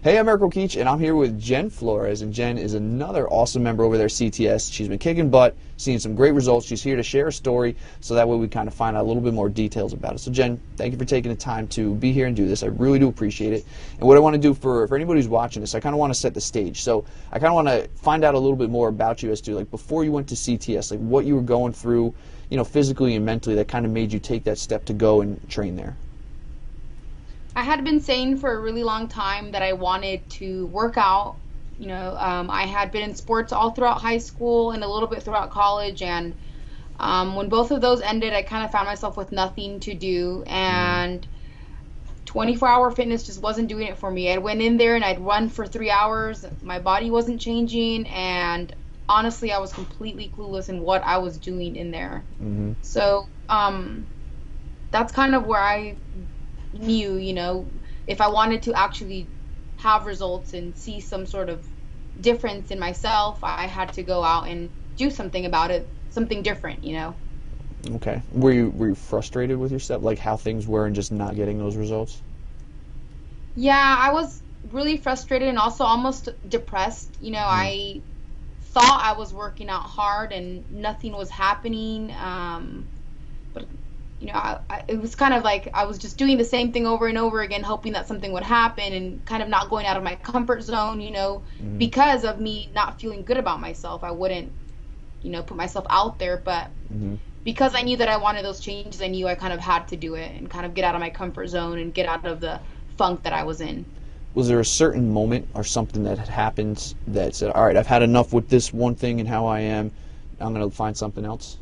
Hey, I'm Eric O'Keefe, and I'm here with Jen Flores, and Jen is another awesome member over there at CTS. She's been kicking butt, seeing some great results. She's here to share a story, so that way we kind of find out a little bit more details about it. So, Jen, thank you for taking the time to be here and do this. I really do appreciate it. And what I want to do for anybody who's watching this, I kind of want to set the stage. So, I kind of want to find out a little bit more about you as to, like, before you went to CTS, like, what you were going through, you know, physically and mentally that kind of made you take that step to go and train there. I had been saying for a really long time that I wanted to work out. I had been in sports all throughout high school and a little bit throughout college. And when both of those ended, I kind of found myself with nothing to do. And 24-hour fitness just wasn't doing it for me. I went in there and I'd run for 3 hours. My body wasn't changing. And honestly, I was completely clueless in what I was doing in there. Mm-hmm. So that's kind of where I knew, if I wanted to actually have results and see some sort of difference in myself, I had to go out and do something about it, something different. Okay. Were you frustrated with yourself, like how things were and just not getting those results? Yeah, I was really frustrated and also almost depressed. Mm. I thought I was working out hard and nothing was happening. But it was kind of like I was just doing the same thing over and over again, hoping that something would happen and kind of not going out of my comfort zone, Mm. because of me not feeling good about myself. I wouldn't, put myself out there, but Mm-hmm. because I knew that I wanted those changes, I knew I kind of had to do it and kind of get out of my comfort zone and get out of the funk that I was in. Was there a certain moment or something that had happened that said, all right, I've had enough with this one thing and how I am, I'm going to find something else?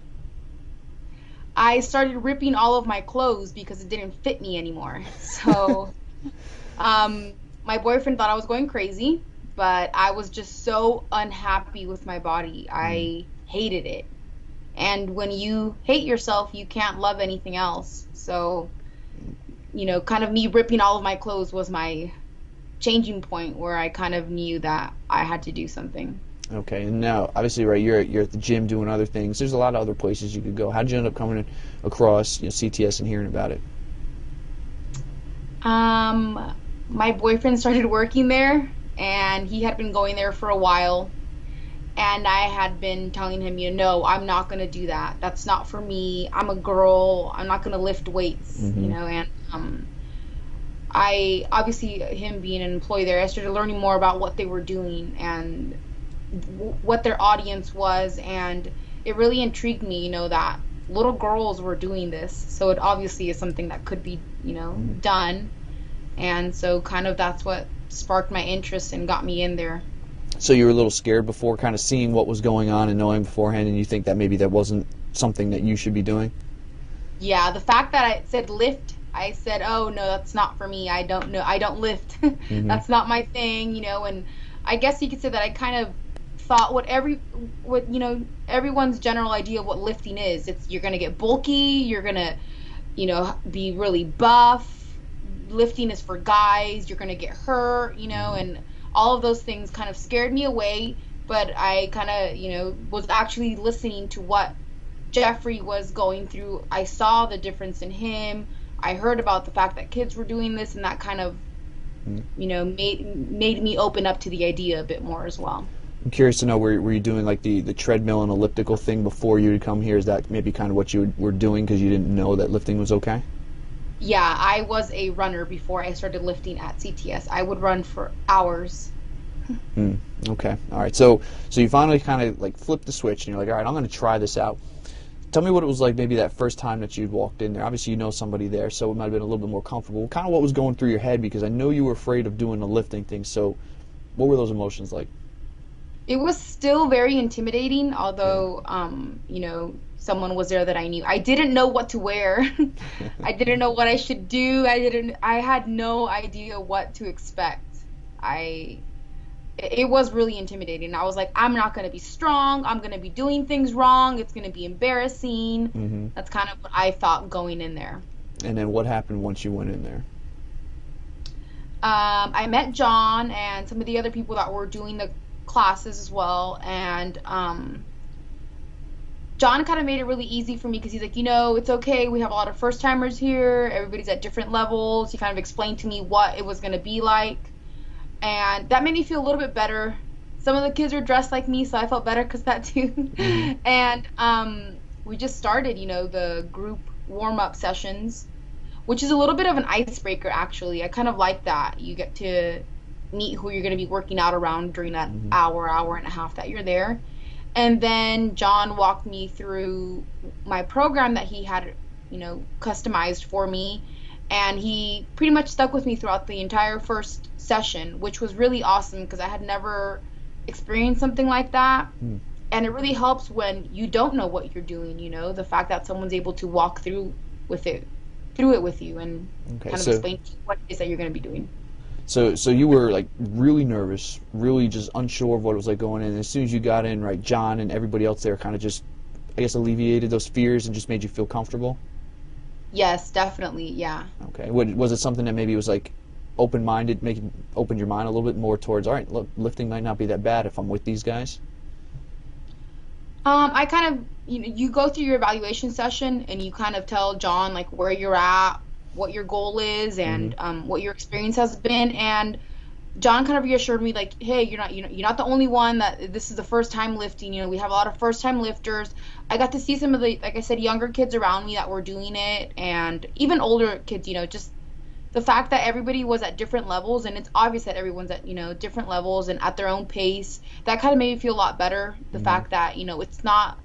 I started ripping all of my clothes because it didn't fit me anymore. So, my boyfriend thought I was going crazy, but I was just so unhappy with my body. Mm. I hated it. And when you hate yourself, you can't love anything else. So, kind of me ripping all of my clothes was my changing point where I kind of knew that I had to do something. Okay, and now, obviously, right, you're at the gym doing other things. There's a lot of other places you could go. How did you end up coming across, CTS and hearing about it? My boyfriend started working there, and he had been going there for a while. And I had been telling him, no, I'm not going to do that. That's not for me. I'm a girl. I'm not going to lift weights, Mm-hmm. and I obviously, him being an employee there, I started learning more about what they were doing and what their audience was, and it really intrigued me, that little girls were doing this. So it obviously is something that could be, done. And so kind of that's what sparked my interest and got me in there. So you were a little scared before kind of seeing what was going on and knowing beforehand, and you think that maybe that wasn't something that you should be doing? Yeah, the fact that I said lift, I said, "Oh no, that's not for me. I don't know. I don't lift. Mm-hmm. That's not my thing." And I guess you could say that I kind of thought what everyone's general idea of what lifting is. It's you're going to get bulky, you're going to, be really buff. Lifting is for guys. You're going to get hurt, and all of those things kind of scared me away, but I kind of, was actually listening to what Jeffrey was going through. I saw the difference in him. I heard about the fact that kids were doing this, and that kind of, made me open up to the idea a bit more as well. I'm curious to know, were you doing like the treadmill and elliptical thing before you would come here? Is that maybe kind of what you were doing because you didn't know that lifting was okay? Yeah, I was a runner before I started lifting at CTS. I would run for hours. Hmm. Okay. All right. So you finally kind of like flipped the switch and you're like, all right, I'm going to try this out. Tell me what it was like maybe that first time that you'd walked in there. Obviously you know somebody there, so it might have been a little bit more comfortable. Kind of what was going through your head, because I know you were afraid of doing the lifting thing. So what were those emotions like? It was still very intimidating, Yeah. although, someone was there that I knew. I didn't know what to wear. I didn't know what I should do. I had no idea what to expect. I, it was really intimidating. I was like, I'm not going to be strong. I'm going to be doing things wrong. It's going to be embarrassing. Hmm. That's kind of what I thought going in there. And then what happened once you went in there? I met John and some of the other people that were doing the classes as well, and John kind of made it really easy for me because he's like, it's okay. We have a lot of first timers here. Everybody's at different levels. He kind of explained to me what it was going to be like. and that made me feel a little bit better. Some of the kids were dressed like me, so I felt better because that too. Hmm. And we just started, the group warm up sessions, which is a little bit of an icebreaker, actually. I kind of like that. You get to meet who you're going to be working out around during that Hmm. hour and a half that you're there. And then John walked me through my program that he had, customized for me. And he pretty much stuck with me throughout the entire first session, which was really awesome because I had never experienced something like that. And it really helps when you don't know what you're doing, the fact that someone's able to walk with it, through it with you and Okay, kind of so explain to you what it is that you're going to be doing. so you were like really nervous, really just unsure of what it was like going in. And as soon as you got in, right, John and everybody else there kind of just, I guess, alleviated those fears and just made you feel comfortable. Yes, definitely. Yeah. Okay, was it something that maybe was like open-minded, making open your mind a little bit more towards, all right, look, lifting might not be that bad if I'm with these guys. I kind of, you go through your evaluation session and you kind of tell John like where you're at, what your goal is, Hmm. and what your experience has been. And John kind of reassured me like, hey, you're not the only one that this is the first time lifting. We have a lot of first time lifters. I got to see some of the, like I said, younger kids around me that were doing it, and even older kids. Just the fact that everybody was at different levels, and it's obvious that everyone's at different levels and at their own pace. That kind of made me feel a lot better. The Hmm. fact that it's not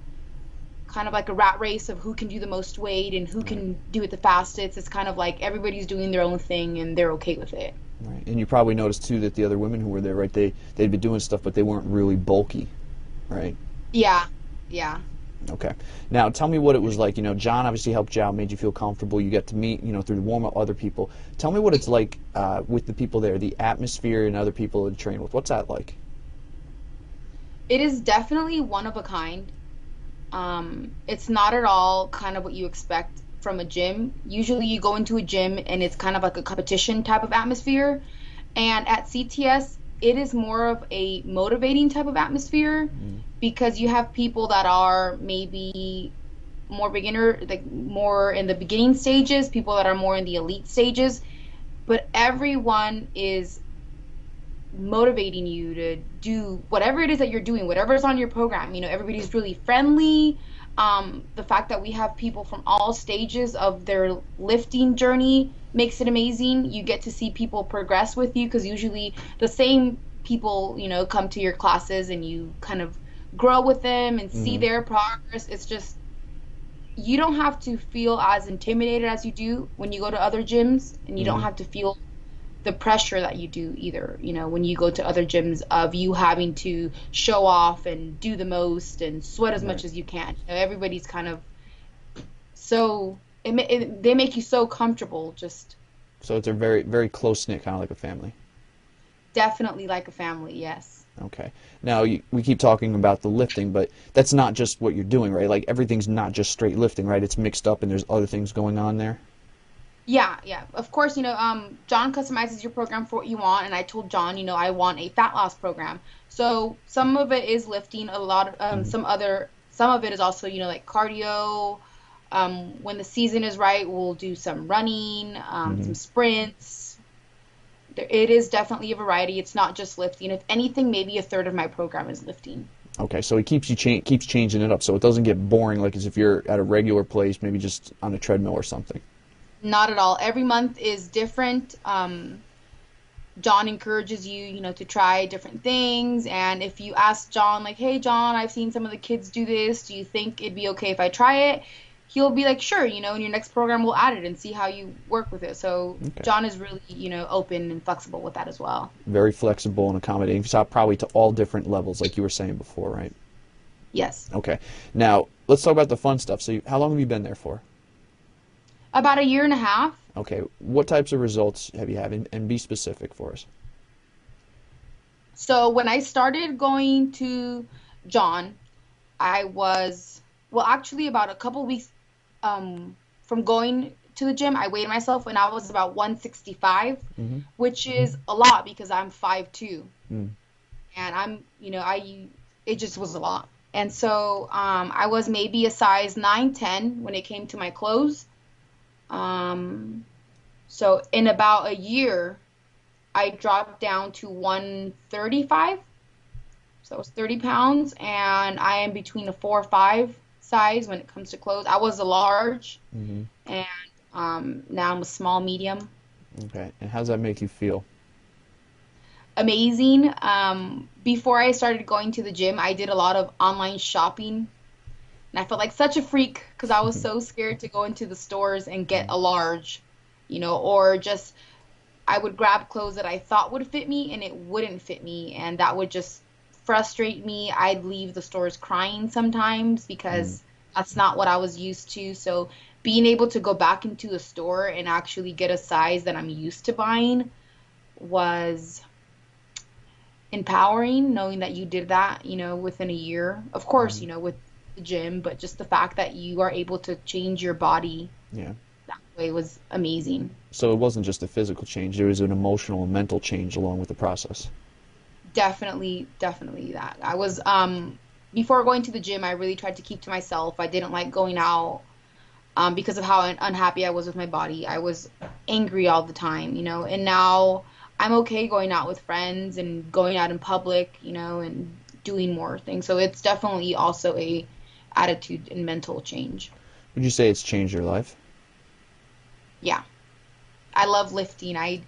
kind of like a rat race of who can do the most weight and who Right. can do it the fastest. It's kind of like everybody's doing their own thing and they're okay with it. Right. And you probably noticed too that the other women who were there, right, they'd be doing stuff, but they weren't really bulky, right? Yeah, yeah. Okay. Now tell me what it was like. John obviously helped you out, made you feel comfortable. You got to meet, through the warm up other people. Tell me what it's like with the people there, the atmosphere and other people to train with. What's that like? It is definitely one of a kind. It's not at all kind of what you expect from a gym. Usually you go into a gym and it's kind of like a competition type of atmosphere. And at CTS, it is more of a motivating type of atmosphere Mm. because you have people that are maybe more beginner, like more in the beginning stages, people that are more in the elite stages, but everyone is motivating you to do whatever it is that you're doing, whatever's on your program. Everybody's really friendly. The fact that we have people from all stages of their lifting journey makes it amazing. You get to see people progress with you because usually the same people, come to your classes and you kind of grow with them and see Hmm. their progress. It's just, you don't have to feel as intimidated as you do when you go to other gyms, and you don't Hmm. have to feel the pressure that you do either, when you go to other gyms of you having to show off and do the most and sweat as Right. much as you can. Everybody's kind of so they make you so comfortable, just So it's a very, very close knit, kind of like a family. definitely like a family, yes. Okay. Now we keep talking about the lifting, but that's not just what you're doing, right? Like everything's not just straight lifting, right? It's mixed up, and there's other things going on there. Yeah, yeah. Of course, John customizes your program for what you want, and I told John, I want a fat loss program. So some of it is lifting, a lot of Hmm. some of it is also, like cardio. When the season is right, we'll do some running, Hmm. some sprints. It is definitely a variety. It's not just lifting. If anything, maybe a third of my program is lifting. Okay, so he keeps changing it up, so it doesn't get boring, like as if you're at a regular place, maybe just on a treadmill or something. Not at all. Every month is different. John encourages you, to try different things. And if you ask John, like, hey, John, I've seen some of the kids do this. Do you think it'd be okay if I try it? He'll be like, sure, in your next program, we'll add it and see how you work with it. So Okay. John is really, open and flexible with that as well. Very flexible and accommodating, so probably to all different levels, like you were saying before, right? Yes. Okay. Now let's talk about the fun stuff. So, how long have you been there for? About a year and a half. Okay. What types of results have you had, and be specific for us. So when I started going to John, I was, well, actually about a couple weeks from going to the gym, I weighed myself and I was about 165, Mm-hmm. which is a lot because I'm 5'2", Mm. and it just was a lot. And so I was maybe a size 9'10" when it came to my clothes. Um, so in about a year, I dropped down to 135. So it was 30 pounds, and I am between a 4 or 5 size when it comes to clothes. I was a large, Hmm. and now I'm a small medium. Okay. And how does that make you feel? Amazing. Before I started going to the gym, I did a lot of online shopping, and I felt like such a freak because I was so scared to go into the stores and get a large, or just I would grab clothes that I thought would fit me and it wouldn't fit me, and that would just frustrate me. I'd leave the stores crying sometimes Mm. because that's not what I was used to. So being able to go back into a store and actually get a size that I'm used to buying was empowering, knowing that you did that, within a year. Of course, Mhm. with the gym, but just the fact that you are able to change your body Yeah. that way was amazing. So it wasn't just a physical change, there was an emotional and mental change along with the process. Definitely, definitely that. I was before going to the gym, I really tried to keep to myself. I didn't like going out because of how unhappy I was with my body. I was angry all the time, and now I'm okay going out with friends and going out in public, and doing more things. So it's definitely also a attitude and mental change. Would you say it's changed your life? Yeah. I love lifting. I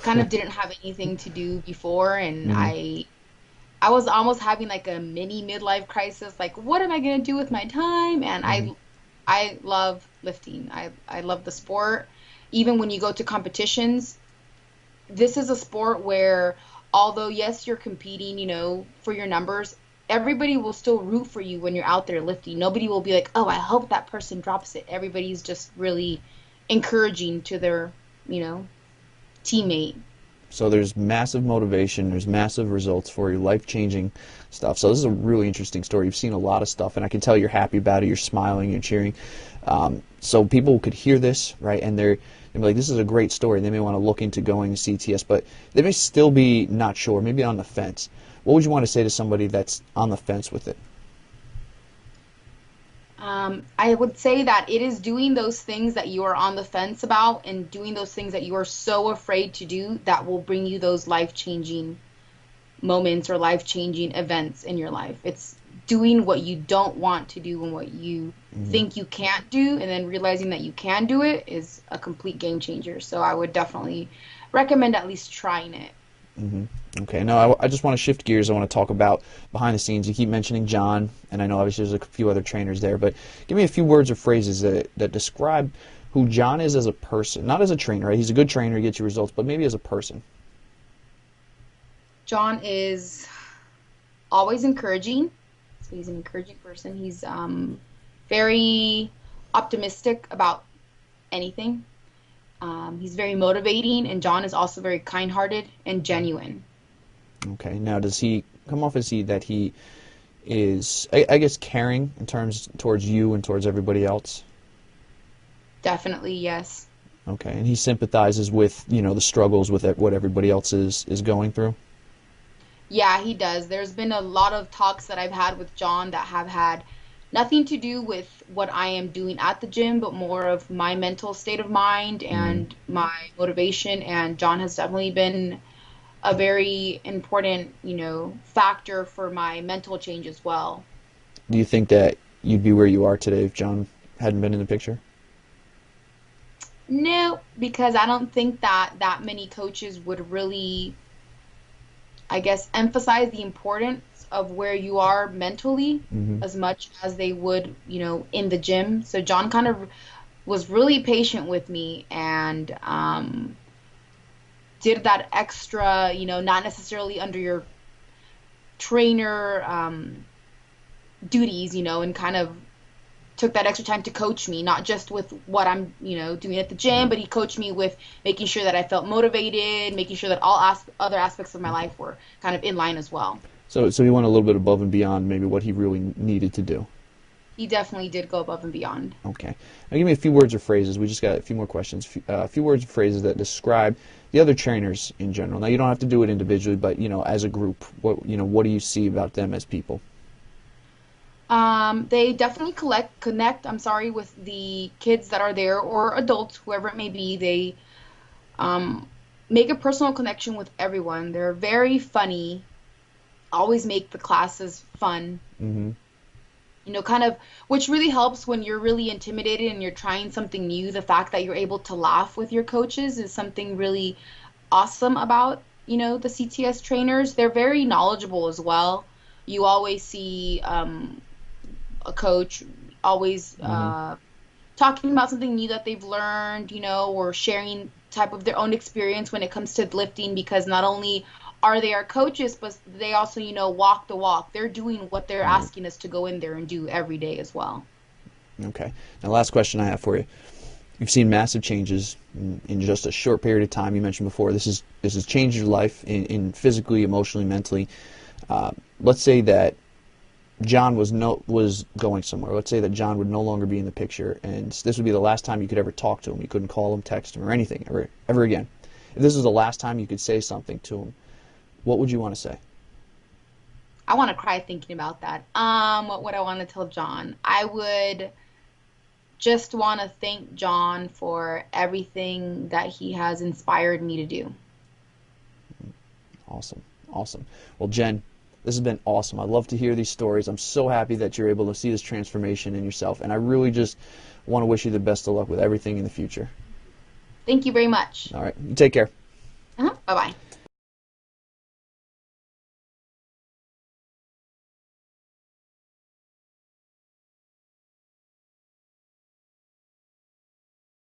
kind of didn't have anything to do before, and Hmm. I was almost having like a mini midlife crisis, like what am I gonna do with my time? And Hmm. I love lifting. I love the sport. Even when you go to competitions, this is a sport where although yes, you're competing, for your numbers, everybody will still root for you when you're out there lifting. Nobody will be like, "Oh, I hope that person drops it." Everybody's just really encouraging to their, you know, teammate. So there's massive motivation, there's massive results for you, life-changing stuff. So this is a really interesting story. You've seen a lot of stuff, and I can tell you're happy about it. You're smiling, you're cheering. So people could hear this, right, and they're like, "This is a great story." They may want to look into going to CTS, but they may still be not sure, maybe on the fence. What would you want to say to somebody that's on the fence with it? I would say that it is doing those things that you are on the fence about and doing those things that you are so afraid to do that will bring you those life-changing moments or life-changing events in your life. It's doing what you don't want to do and what you Hmm. think you can't do, and then realizing that you can do it is a complete game changer. So I would definitely recommend at least trying it. Hmm. Okay, now I just want to shift gears. I want to talk about behind the scenes. You keep mentioning John, and I know obviously there's a few other trainers there, but give me a few words or phrases that describe who John is as a person, not as a trainer, right? He's a good trainer, he gets you results, but maybe as a person. John is always encouraging. So he's an encouraging person. He's very optimistic about anything. He's very motivating, and John is also very kind-hearted and genuine. Okay, now does he come off as he is, I guess, caring in terms towards you and towards everybody else? Definitely, yes. Okay, and he sympathizes with, the struggles with what everybody else is going through? Yeah, he does. There's been a lot of talks that I've had with John that have had nothing to do with what I am doing at the gym, but more of my mental state of mind Mm. and my motivation. And John has definitely been a very important, factor for my mental change as well. Do you think that you'd be where you are today if John hadn't been in the picture? No, because I don't think that that many coaches would really, I guess, emphasize the importance of where you are mentally Hmm. as much as they would, in the gym. So John kind of was really patient with me and did that extra, not necessarily under your trainer duties, and kind of took that extra time to coach me, not just with what I'm, doing at the gym, but he coached me with making sure that I felt motivated, making sure that all other aspects of my life were kind of in line as well. So he went a little bit above and beyond maybe what he really needed to do. He definitely did go above and beyond. Okay. Now give me a few words or phrases. We just got a few more questions. A few words or phrases that describe the other trainers in general. Now you don't have to do it individually, but as a group, what do you see about them as people? They definitely connect, I'm sorry, with the kids that are there or adults, whoever it may be. They make a personal connection with everyone. They're very funny, always make the classes fun. Hmm. Kind of, which really helps when you're really intimidated and you're trying something new. The fact that you're able to laugh with your coaches is something really awesome about, the CTS trainers. They're very knowledgeable as well. You always see a coach always Hmm. talking about something new that they've learned, or sharing type of their own experience when it comes to lifting, because not only are they our coaches, but they also, walk the walk. They're doing what they're Right. asking us to go in there and do every day as well. Okay. Now, last question I have for you. You've seen massive changes in just a short period of time. You mentioned before this has changed your life in physically, emotionally, mentally. Let's say that John was going somewhere. Let's say that John would no longer be in the picture, and this would be the last time you could ever talk to him. You couldn't call him, text him, or anything ever again. If this was the last time you could say something to him, what would you want to say? I want to cry thinking about that. What would I want to tell John? I would just want to thank John for everything that he has inspired me to do. Awesome, awesome. Well, Jen, this has been awesome. I love to hear these stories. I'm so happy that you're able to see this transformation in yourself, and I really just want to wish you the best of luck with everything in the future. Thank you very much. All right, you take care. Bye bye.